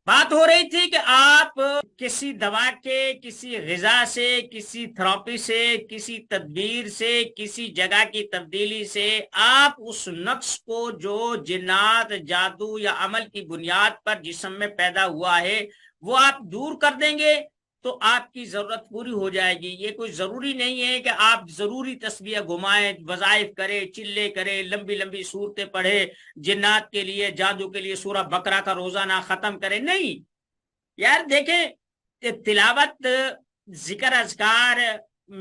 بات ہو رہی تھی کہ آپ کسی دوا کے، کسی غذا سے، کسی تھراپی سے، کسی تدبیر سے، کسی جگہ کی تبدیلی سے آپ اس نقص کو جو جنات، جادو یا عمل کی بنیاد پر جسم میں پیدا ہوا ہے وہ آپ دور کر دیں گے تو آپ کی ضرورت پوری ہو جائے گی۔ یہ کوئی ضروری نہیں ہے کہ آپ ضروری تسبیح گھمائیں، وظائف کرے، چلے کرے، لمبی لمبی صورتیں پڑھے، جنات کے لیے، جادو کے لیے سورہ بقرہ کا روزانہ ختم کرے۔ نہیں یار، دیکھیں، تلاوت، ذکر، اذکار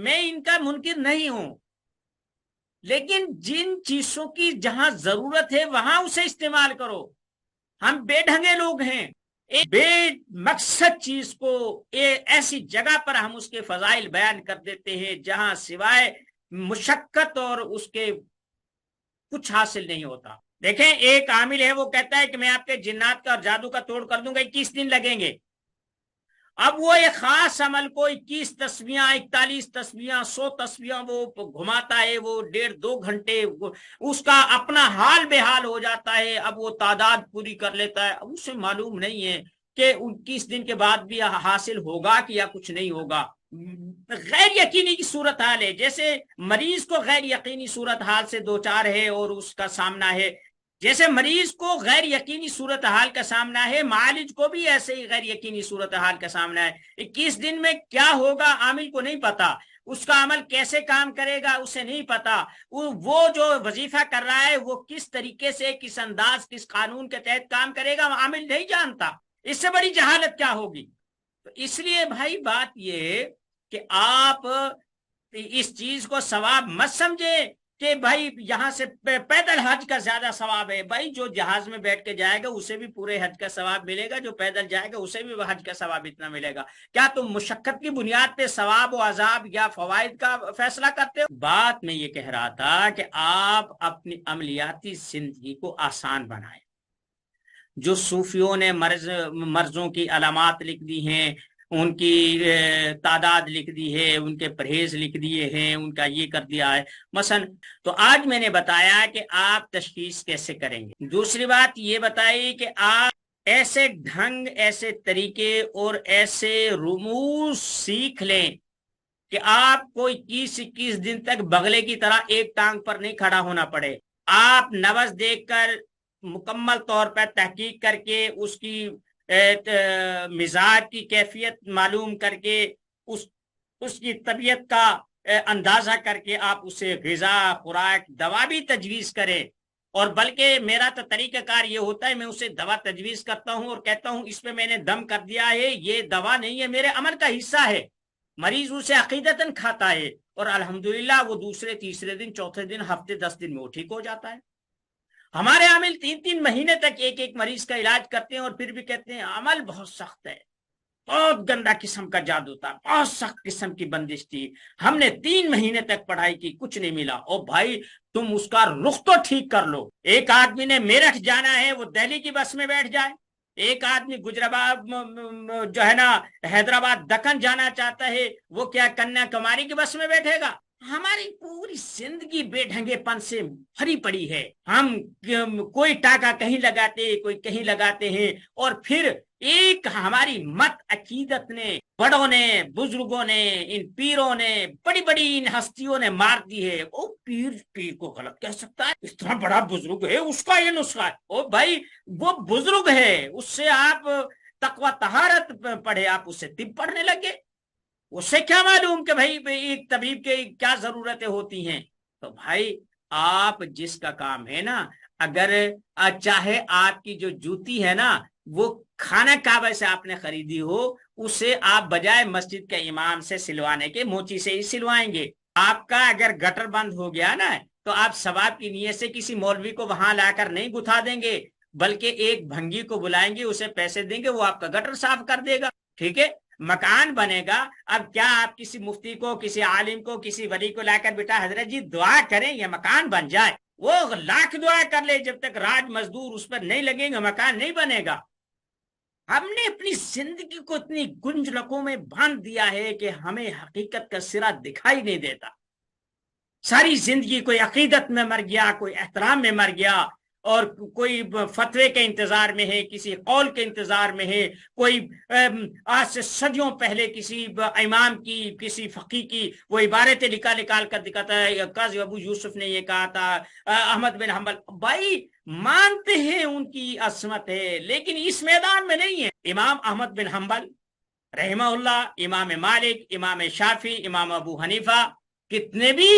میں ان کا منکر نہیں ہوں، لیکن جن چیزوں کی جہاں ضرورت ہے وہاں اسے استعمال کرو۔ ہم بے ڈھنگے لوگ ہیں، ایک بے مقصد چیز کو ایسی جگہ پر ہم اس کے فضائل بیان کر دیتے ہیں جہاں سوائے مشقت اور اس کے کچھ حاصل نہیں ہوتا۔ دیکھیں، ایک عامل ہے وہ کہتا ہے کہ میں آپ کے جنات کا اور جادو کا توڑ کر دوں گا، 21 دن لگیں گے۔ اب وہ ایک خاص عمل کو 21 تسبیحاں، 41 تسبیحاں، 100 تسبیحاں وہ گھماتا ہے، وہ 1.5-2 گھنٹے اس کا اپنا حال بے حال ہو جاتا ہے۔ اب وہ تعداد پوری کر لیتا ہے، اب اسے معلوم نہیں ہے کہ 21 دن کے بعد بھی حاصل ہوگا کہ یا کچھ نہیں ہوگا۔ غیر یقینی کی صورتحال ہے، جیسے مریض کو غیر یقینی صورتحال سے دوچار ہے اور اس کا سامنا ہے، جیسے مریض کو غیر یقینی صورتحال کا سامنا ہے، معالج کو بھی ایسے ہی غیر یقینی صورتحال کا سامنا ہے۔ 21 دن میں کیا ہوگا عامل کو نہیں پتا، اس کا عمل کیسے کام کرے گا اسے نہیں پتا، وہ جو وظیفہ کر رہا ہے وہ کس طریقے سے، کس انداز، کس قانون کے تحت کام کرے گا عامل نہیں جانتا۔ اس سے بڑی جہالت کیا ہوگی؟ تو اس لیے بھائی بات یہ کہ آپ اس چیز کو ثواب مت سمجھیں کہ بھائی یہاں سے پیدل حج کا زیادہ ثواب ہے۔ بھائی جو جہاز میں بیٹھ کے جائے گا اسے بھی پورے حج کا ثواب ملے گا، جو پیدل جائے گا اسے بھی حج کا ثواب اتنا ملے گا۔ کیا تم مشقت کی بنیاد پہ ثواب و عذاب یا فوائد کا فیصلہ کرتے ہو؟ بات میں یہ کہہ رہا تھا کہ آپ اپنی عملیاتی زندگی کو آسان بنائیں۔ جو صوفیوں نے مرضوں کی علامات لکھ دی ہیں، ان کی تعداد لکھ دی ہے، ان کے پرہیز لکھ دیے ہیں، ان کا یہ کر دیا ہے مثلا، تو آج میں نے بتایا کہ آپ تشخیص کیسے کریں گے۔ دوسری بات یہ بتائی کہ آپ ایسے ڈھنگ، ایسے طریقے اور ایسے رموز سیکھ لیں کہ آپ کو 21 دن تک بغلے کی طرح ایک ٹانگ پر نہیں کھڑا ہونا پڑے۔ آپ نبض دیکھ کر مکمل طور پر تحقیق کر کے اس کی مزاج کی کیفیت معلوم کر کے اس کی طبیعت کا اندازہ کر کے آپ اسے غذا، خوراک، دوا بھی تجویز کریں۔ اور بلکہ میرا تو طریقہ کار یہ ہوتا ہے، میں اسے دوا تجویز کرتا ہوں اور کہتا ہوں اس پہ میں نے دم کر دیا ہے، یہ دوا نہیں ہے، میرے عمل کا حصہ ہے۔ مریض اسے عقیدتاً کھاتا ہے اور الحمدللہ وہ دوسرے، تیسرے دن، چوتھے دن، ہفتے، 10 دن میں وہ ٹھیک ہو جاتا ہے۔ ہمارے عامل 3 مہینے تک ایک مریض کا علاج کرتے ہیں اور پھر بھی کہتے ہیں عمل بہت سخت ہے، بہت گندا قسم کا جادو تھا، بہت سخت قسم کی بندش تھی، ہم نے 3 مہینے تک پڑھائی کی، کچھ نہیں ملا۔ او بھائی تم اس کا رخ تو ٹھیک کر لو۔ ایک آدمی نے میرٹھ جانا ہے، وہ دہلی کی بس میں بیٹھ جائے۔ ایک آدمی گجرات جو ہے نا حیدرآباد دکن جانا چاہتا ہے، وہ کیا کنیا کماری کی بس میں بیٹھے گا؟ ہماری پوری زندگی بے ڈھنگے پن سے بھری پڑی ہے۔ ہم کوئی ٹاکا کہیں لگاتے، کوئی کہیں لگاتے ہیں، اور پھر ایک ہماری مت عقیدت نے، بڑوں نے، بزرگوں نے، ان پیروں نے، بڑی بڑی ان ہستیوں نے مار دی ہے۔ وہ پیر کو غلط کہہ سکتا ہے؟ اس طرح بڑا بزرگ ہے، اس کا یہ نسخہ ہے۔ او بھائی وہ بزرگ ہے، اس سے آپ تقوی طہارت پڑھے، آپ اس سے طب پڑھنے لگے، اس سے کیا معلوم کہ بھائی ایک طبیب کے کیا ضرورتیں ہوتی ہیں؟ تو بھائی آپ جس کا کام ہے نا، اگر چاہے آپ کی جو جوتی ہے نا وہ خانہ کعبہ سے آپ نے خریدی ہو، اسے آپ بجائے مسجد کے امام سے سلوانے کے موچی سے ہی سلوائیں گے۔ آپ کا اگر گٹر بند ہو گیا نا تو آپ ثواب کی نیت سے کسی مولوی کو وہاں لا کر نہیں گتھا دیں گے، بلکہ ایک بھنگی کو بلائیں گے، اسے پیسے دیں گے، وہ آپ کا گٹر صاف کر دے گا۔ ٹھیک ہے، مکان بنے گا۔ اب کیا آپ کسی مفتی کو، کسی عالم کو، کسی ولی کو لا کر بیٹا حضرت جی دعا کریں یہ مکان بن جائے، وہ لاکھ دعا کر لے، جب تک راج مزدور اس پر نہیں لگیں گے مکان نہیں بنے گا۔ ہم نے اپنی زندگی کو اتنی گنجلکوں میں باندھ دیا ہے کہ ہمیں حقیقت کا سرا دکھائی نہیں دیتا۔ ساری زندگی کوئی عقیدت میں مر گیا، کوئی احترام میں مر گیا، اور کوئی فتوے کے انتظار میں ہے، کسی قول کے انتظار میں ہے، کوئی آج سے صدیوں پہلے کسی امام کی، کسی فقی کی وہ عبارتیں نکال کر دکھاتا ہے، قاضی ابو یوسف نے یہ کہا تھا، احمد بن حنبل، بھائی مانتے ہیں ان کی عصمت ہے، لیکن اس میدان میں نہیں ہے۔ امام احمد بن حنبل رحمہ اللہ، امام مالک، امام شافی، امام ابو حنیفہ کتنے بھی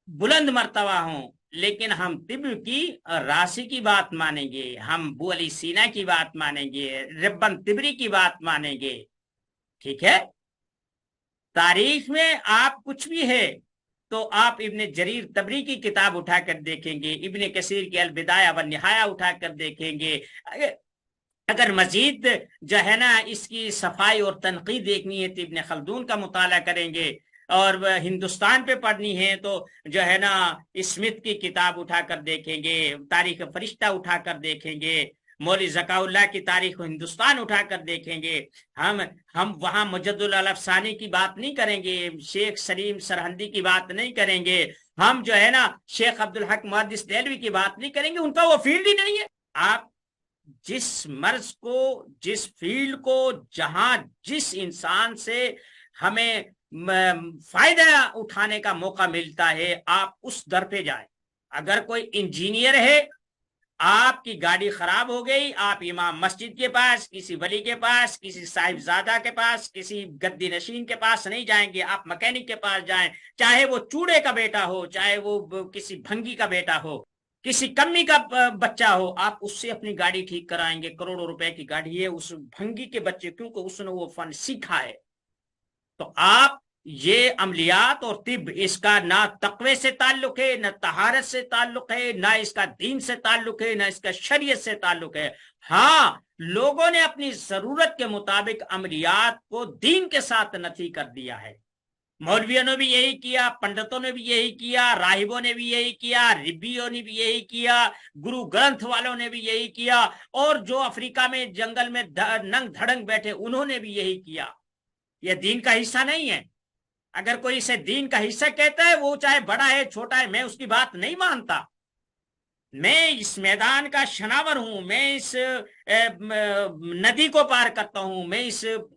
بلند مرتبہ ہوں، لیکن ہم طب کی راسی کی بات مانیں گے، ہم ابو علی سینا کی بات مانیں گے، ربن تبری کی بات مانیں گے، ٹھیک ہے؟ تاریخ میں آپ کچھ بھی ہے تو آپ ابن جریر تبری کی کتاب اٹھا کر دیکھیں گے، ابن کثیر کی البدایہ والنہایہ اٹھا کر دیکھیں گے، اگر مزید جو ہے نا اس کی صفائی اور تنقید دیکھنی ہے تو ابن خلدون کا مطالعہ کریں گے، اور ہندوستان پہ پڑھنی ہے تو جو ہے نا اسمتھ کی کتاب اٹھا کر دیکھیں گے، تاریخ فرشتہ اٹھا کر دیکھیں گے، مولوی ذکا اللہ کی تاریخ ہندوستان اٹھا کر دیکھیں گے۔ ہم وہاں مجد الافسانی کی بات نہیں کریں گے، شیخ سلیم سرہندی کی بات نہیں کریں گے، ہم جو ہے نا شیخ عبدالحق محدث دہلوی کی بات نہیں کریں گے، ان کا وہ فیلڈ ہی نہیں ہے۔ آپ جس مرض کو، جس فیلڈ کو، جہاں جس انسان سے ہمیں فائدہ اٹھانے کا موقع ملتا ہے، آپ اس در پہ جائیں۔ اگر کوئی انجینئر ہے، آپ کی گاڑی خراب ہو گئی، آپ امام مسجد کے پاس، کسی ولی کے پاس، کسی صاحبزادہ کے پاس، کسی گدی نشین کے پاس نہیں جائیں گے، آپ مکینک کے پاس جائیں، چاہے وہ چوڑے کا بیٹا ہو، چاہے وہ کسی بھنگی کا بیٹا ہو، کسی کمی کا بچہ ہو، آپ اس سے اپنی گاڑی ٹھیک کرائیں گے۔ کروڑوں روپے کی گاڑی ہے، اس بھنگی کے بچے، کیونکہ اس نے وہ فن سیکھا ہے۔ تو آپ یہ عملیات اور طب، اس کا نہ تقوی سے تعلق ہے، نہ طہارت سے تعلق ہے، نہ اس کا دین سے تعلق ہے، نہ اس کا شریعت سے تعلق ہے۔ ہاں، لوگوں نے اپنی ضرورت کے مطابق عملیات کو دین کے ساتھ نفی کر دیا ہے۔ مولویوں نے بھی یہی کیا، پنڈتوں نے بھی یہی کیا، راہبوں نے بھی یہی کیا، ربیوں نے بھی یہی کیا، گرو گرنتھ والوں نے بھی یہی کیا، اور جو افریقہ میں جنگل میں ننگ دھڑنگ بیٹھے انہوں نے بھی یہی کیا۔ یہ دین کا حصہ نہیں ہے۔ اگر کوئی اسے دین کا حصہ کہتا ہے، وہ چاہے بڑا ہے چھوٹا ہے، میں اس کی بات نہیں مانتا۔ میں اس میدان کا شناور ہوں، میں اس ندی کو پار کرتا ہوں، میں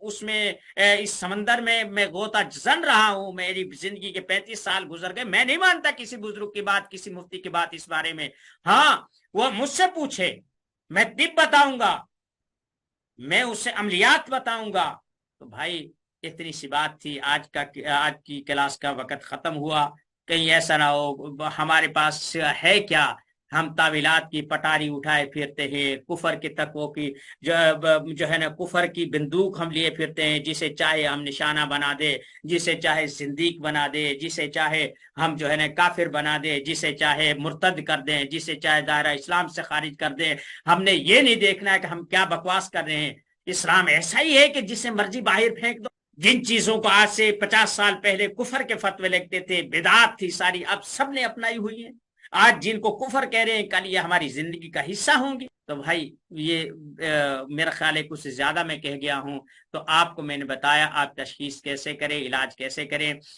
اس میں اس سمندر میں غوطہ زن رہا ہوں، میری زندگی کے 35 سال گزر گئے، میں نہیں مانتا کسی بزرگ کی بات، کسی مفتی کی بات اس بارے میں۔ ہاں، وہ مجھ سے پوچھے، میں طب بتاؤں گا، میں اسے عملیات بتاؤں گا۔ تو بھائی اتنی سی بات تھی۔ آج کی کلاس کا وقت ختم ہوا، کہیں ایسا نہ ہو ہمارے پاس ہے کیا، ہم تعویلات کی پٹاری اٹھائے پھرتے ہیں، کفر کے تقوی کی جو ہے نا کفر کی بندوق ہم لیے پھرتے ہیں، جسے چاہے ہم نشانہ بنا دے، جسے چاہے زندیق بنا دے، جسے چاہے ہم جو ہے نا کافر بنا دے، جسے چاہے مرتد کر دیں، جسے چاہے دائرہ اسلام سے خارج کر دیں۔ ہم نے یہ نہیں دیکھنا ہے کہ ہم کیا بکواس کر رہے ہیں۔ اسلام ایسا ہی ہے کہ جسے مرضی باہر پھینک دو۔ جن چیزوں کو آج سے 50 سال پہلے کفر کے فتوے لگتے تھے، بدعات تھی ساری، اب سب نے اپنائی ہوئی ہیں۔ آج جن کو کفر کہہ رہے ہیں، کل یہ ہماری زندگی کا حصہ ہوں گی۔ تو بھائی یہ میرا خیال ہے کچھ زیادہ میں کہہ گیا ہوں، تو آپ کو میں نے بتایا آپ تشخیص کیسے کریں، علاج کیسے کریں۔